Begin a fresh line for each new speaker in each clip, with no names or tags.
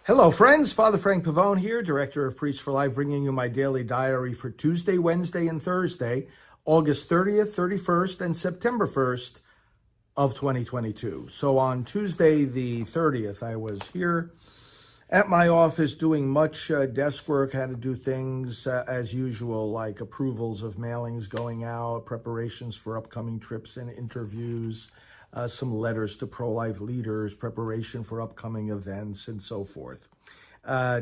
Hello, friends. Father Frank Pavone here, Director of Priests for Life, bringing you my daily diary for Tuesday, Wednesday, and Thursday, August 30th, 31st, and September 1st of 2022. So on Tuesday, the 30th, I was here at my office doing much desk work, had to do things as usual, like approvals of mailings going out, preparations for upcoming trips and interviews, some letters to pro-life leaders, preparation for upcoming events, and so forth.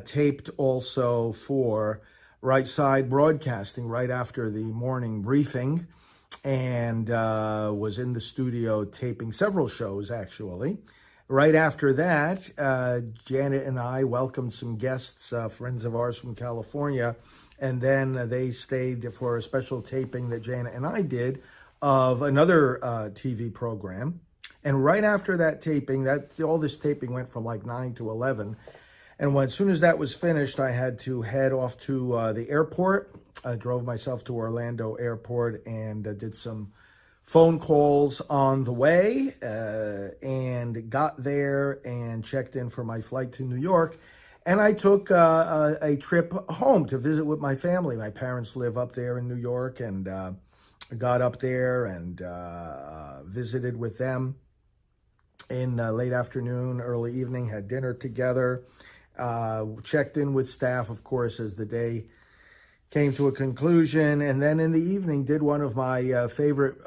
Taped also for Right Side Broadcasting right after the morning briefing, and was in the studio taping several shows, actually. Right after that, Janet and I welcomed some guests, friends of ours from California, and then they stayed for a special taping that Janet and I did of another TV program. And right after that taping, all this taping went from like 9 to 11. And as soon as that was finished, I had to head off to the airport. I drove myself to Orlando Airport and did some phone calls on the way and got there and checked in for my flight to New York. And I took a trip home to visit with my family. My parents live up there in New York, and got up there and visited with them in late afternoon, early evening, had dinner together, checked in with staff, of course, as the day came to a conclusion. And then in the evening, did one of my favorite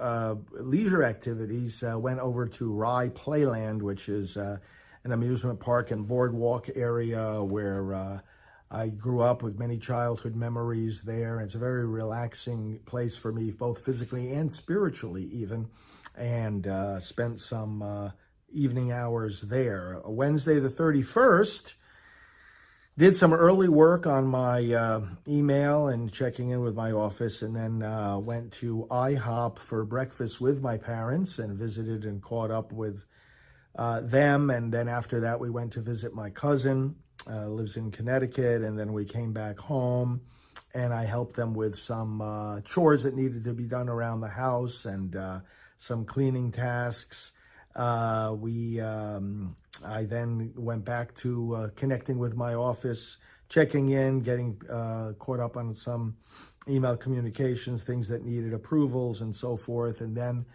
leisure activities, went over to Rye Playland, which is an amusement park and boardwalk area where I grew up with many childhood memories there. It's a very relaxing place for me, both physically and spiritually even, and spent some evening hours there. Wednesday the 31st, did some early work on my email and checking in with my office, and then went to IHOP for breakfast with my parents and visited and caught up with them. And then after that, we went to visit my cousin, lives in Connecticut, and then we came back home and I helped them with some chores that needed to be done around the house and some cleaning tasks. I then went back to connecting with my office, checking in, getting caught up on some email communications, things that needed approvals and so forth. And then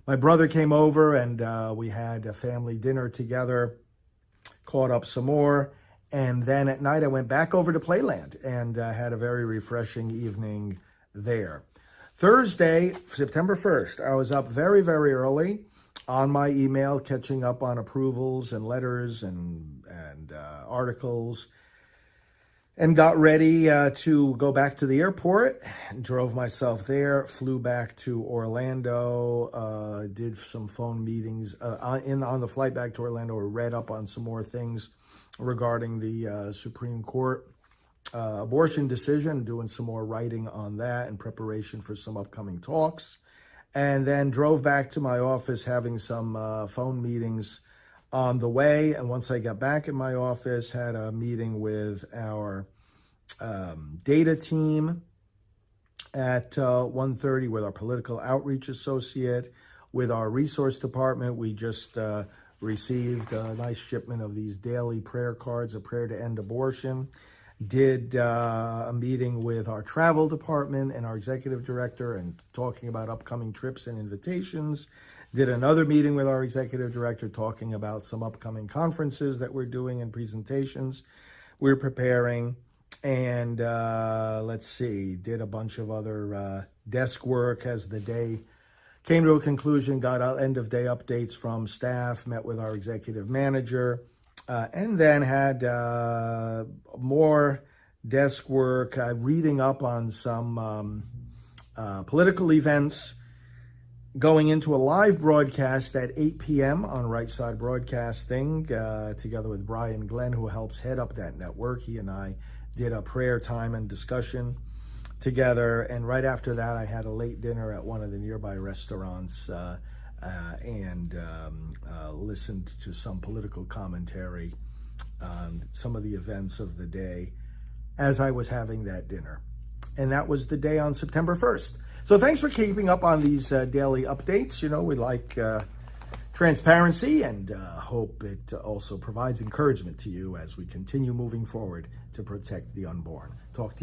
my brother came over and we had a family dinner together, caught up some more. And then at night I went back over to Playland and had a very refreshing evening there. Thursday, September 1st, I was up very, very early on my email, catching up on approvals and letters and articles, and got ready to go back to the airport. Drove myself there, flew back to Orlando, did some phone meetings on the flight back to Orlando, read up on some more things regarding the Supreme Court abortion decision, doing some more writing on that in preparation for some upcoming talks. And then drove back to my office, having some phone meetings on the way. And once I got back in my office, had a meeting with our data team at 1:30 with our political outreach associate, with our resource department. We just received a nice shipment of these daily prayer cards, a prayer to end abortion. Did a meeting with our travel department and our executive director and talking about upcoming trips and invitations. Did another meeting with our executive director talking about some upcoming conferences that we're doing and presentations we're preparing. And did a bunch of other desk work as the day came to a conclusion, got end of day updates from staff, met with our executive manager, and then had more desk work, reading up on some political events, going into a live broadcast at 8 p.m. on Right Side Broadcasting, together with Brian Glenn, who helps head up that network. He and I did a prayer time and discussion together. And right after that, I had a late dinner at one of the nearby restaurants and listened to some political commentary on some of the events of the day as I was having that dinner. And that was the day on September 1st. So thanks for keeping up on these daily updates. You know, we like transparency, and hope it also provides encouragement to you as we continue moving forward to protect the unborn. Talk to you.